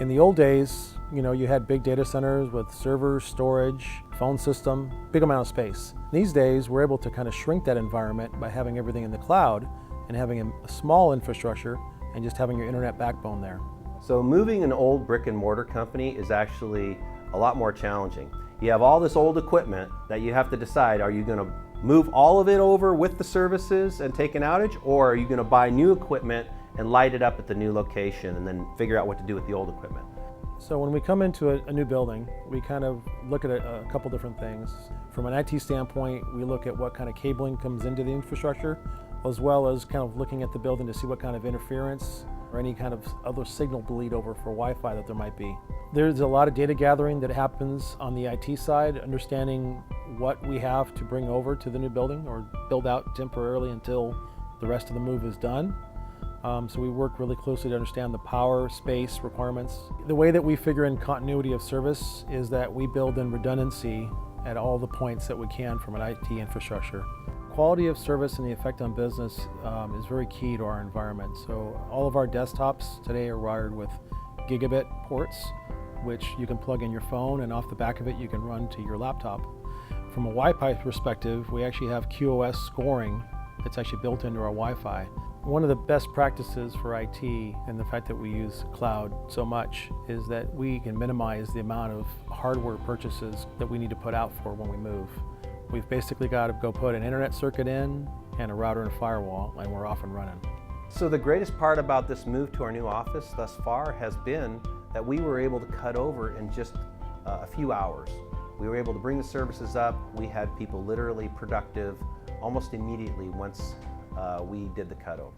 In the old days, you had big data centers with servers, storage, phone system, big amount of space. These days, we're able to kind of shrink that environment by having everything in the cloud and having a small infrastructure and just having your internet backbone there. So moving an old brick and mortar company is actually a lot more challenging. You have all this old equipment that you have to decide, are you going to move all of it over with the services and take an outage, or are you going to buy new equipment and light it up at the new location and then figure out what to do with the old equipment? So when we come into a new building, we kind of look at a couple different things. From an IT standpoint, we look at what kind of cabling comes into the infrastructure, as well as kind of looking at the building to see what kind of interference or any kind of other signal bleed over for Wi-Fi that there might be. There's a lot of data gathering that happens on the IT side, understanding what we have to bring over to the new building or build out temporarily until the rest of the move is done. So we work really closely to understand the power, space requirements. The way that we figure in continuity of service is that we build in redundancy at all the points that we can from an IT infrastructure. Quality of service and the effect on business is very key to our environment. So all of our desktops today are wired with gigabit ports, which you can plug in your phone, and off the back of it you can run to your laptop. From a Wi-Fi perspective, we actually have QoS scoring that's actually built into our Wi-Fi. One of the best practices for IT, and the fact that we use cloud so much, is that we can minimize the amount of hardware purchases that we need to put out for when we move. We've basically got to go put an internet circuit in and a router and a firewall, and we're off and running. So the greatest part about this move to our new office thus far has been that we were able to cut over in just a few hours. We were able to bring the services up. We had people literally productive almost immediately once we did the cutover.